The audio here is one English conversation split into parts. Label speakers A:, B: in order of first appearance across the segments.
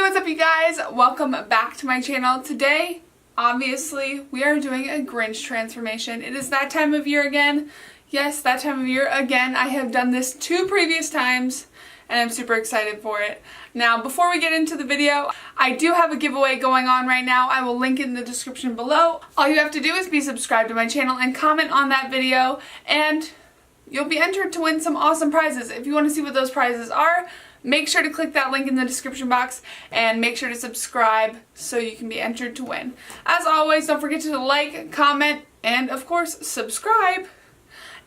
A: what's up you guys? Welcome back to my channel. Today, obviously, we are doing a Grinch transformation. It is that time of year again. Yes, that time of year again. I have done this 2 previous times and I'm super excited for it. Now, before we get into the video, I do have a giveaway going on right now. I will link it in the description below. All you have to do is be subscribed to my channel and comment on that video and you'll be entered to win some awesome prizes. If you want to see what those prizes are, make sure to click that link in the description box and make sure to subscribe so you can be entered to win. As always, don't forget to like, comment, and of course, subscribe.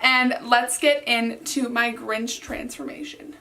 A: And let's get into my Grinch transformation.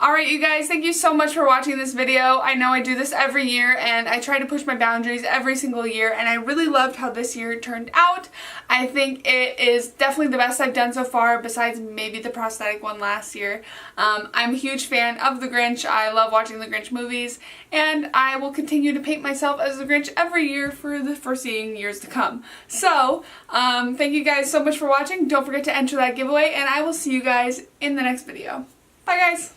A: Alright you guys, thank you so much for watching this video. I know I do this every year and I try to push my boundaries every single year, and I really loved how this year turned out. I think it is definitely the best I've done so far, besides maybe the prosthetic one last year. I'm a huge fan of the Grinch. I love watching the Grinch movies, and I will continue to paint myself as the Grinch every year for the foreseeing years to come. So, thank you guys so much for watching. Don't forget to enter that giveaway, and I will see you guys in the next video. Bye guys!